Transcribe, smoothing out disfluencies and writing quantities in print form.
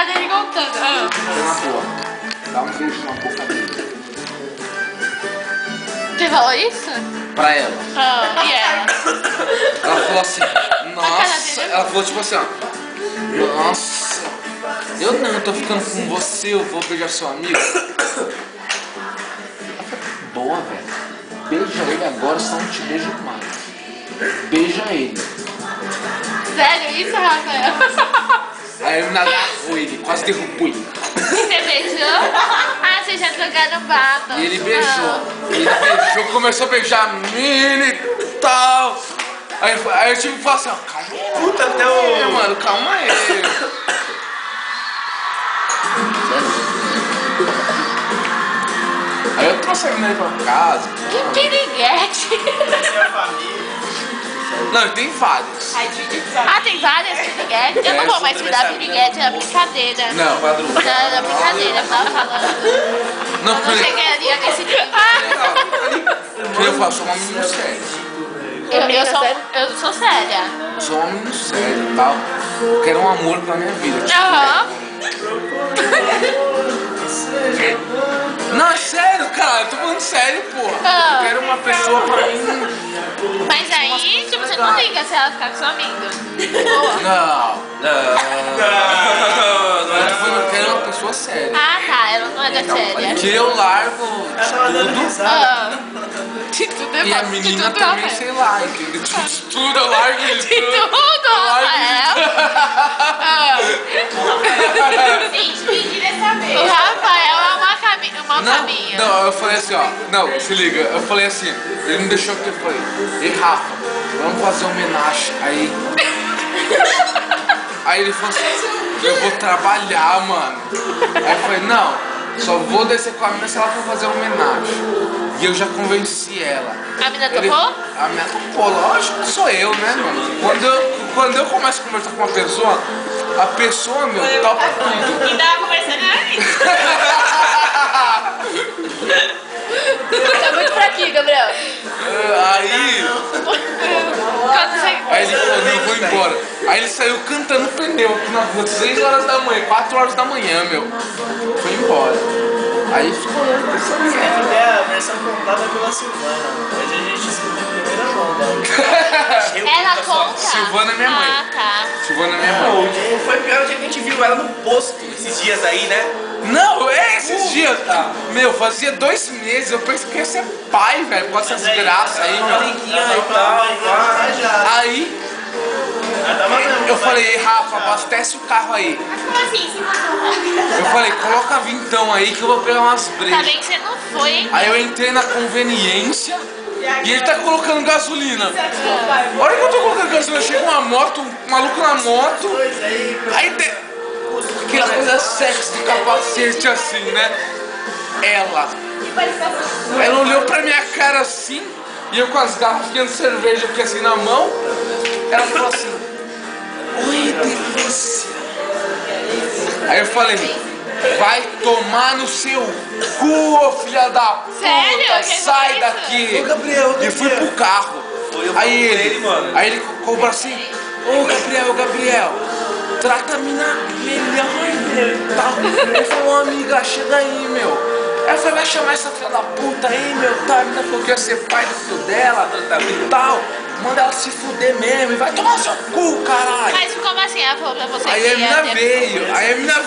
cara dele contando. Na boa. Dá um beijo na boca dele. Você falou isso? Pra ela. E ela? Ela falou assim, nossa. dele. Ela falou tipo assim, ó. Nossa. Eu não, tô ficando com você, eu vou beijar seu amigo. Boa, velho. Beija ele agora, senão não te beijo mais. Beija ele. Sério isso, Rafael? Aí a menina agarrou ele, quase derrubou ele. Você beijou? Ah, vocês já jogaram baba. E ele beijou. Ele beijou, começou a beijar a mina e tal. Aí eu tive que falar assim, ó, calma aí. Puta, até É, o... mano, calma aí. Aí eu trouxe a menina aí pra casa. Que piriguete. Minha família. Não, tem vários. Ah, tem várias piriguetes? Eu não vou mais me dar piriguete, é brincadeira. Não, padrão. Não, era brincadeira, eu tava falando. Não, Eu não porque chegaria nesse nível. eu faço uma menina séria. Eu sou séria. Eu sou um menino sério e tal. Eu quero um amor pra minha vida. Tipo, Aham. não, é sério, cara. Eu tô falando sério, porra. Ah. Eu quero uma pessoa pra mim. Mas aí, tipo, você não liga se ela ficar com seu amigo. Não. Não. Eu quero uma pessoa séria. Ah, tá, ela não é da séria. Que eu largo de tudo. Ah. De tudo é E a bom, de menina tudo, também, Rafael. sei lá, entendeu? De tudo, eu largo de De tudo. tudo, Eu largo Rafael. O Rafael é um mau caminho. Não, eu falei assim, ó. Não, se liga. Eu falei assim, ele me deixou aqui, eu falei, ei, Rafa, vamos fazer homenagem. Aí ele falou assim, eu vou trabalhar, mano. Aí eu falei, não, só vou descer com a menina se ela for fazer homenagem. E eu já convenci ela. A menina topou? A menina topou, lógico que sou eu, né, mano? Quando eu começo a conversar com uma pessoa, a pessoa, meu, topa tudo. E tava conversando aí. Tá muito fraquinho, Gabriel. Aí ele falou, não, eu vou embora. Aí ele saiu cantando pneu aqui na rua, 6 horas da manhã, 4 horas da manhã, meu. Foi embora. Aí ficou Essa é a versão contada pela Silvana. Mas a gente escutou em primeira mão, né? Ela conta? Silvana é minha mãe. Ah, tá. Silvana é minha Não, mãe. o dia foi pior o dia que a gente viu ela no posto esses dias aí, né? Não, é esses dias. Meu, fazia 2 meses, eu pensei que ia ser pai, velho, por causa dessas graças aí, meu. Aí eu falei, ei, Rafa, abastece o carro aí. Mas como assim? Você matou? Eu falei, coloca vintão aí que eu vou pegar umas Tá brejas. bem que você não foi, hein? Aí eu entrei na conveniência e ele tá colocando gasolina. A hora que eu tô colocando gasolina, chega uma moto, um maluco na moto. Aí aquela coisa sexy de capacete assim, né? Ela olhou pra minha cara assim, e eu com as garrafinhas de cerveja aqui assim na mão. Ela falou assim, oi, delícia. Aí eu falei, vai tomar no seu cu, ô filha da puta, Sério? Quem sai falou daqui. Ô, Gabriel, E fui pro carro. Aí ele, aí ele cobra assim, ô Gabriel, trata a mina melhor, meu, e tal. Ele falou, amiga, chega aí, meu. Aí eu falei, vai chamar essa filha da puta aí, meu, tá? A menina falou que ia ser pai do filho dela, e tal. Manda ela se fuder mesmo e vai tomar seu cu, caralho. Mas como assim? Ela falou pra você Aí que a ia menina ter- veio, aí a menina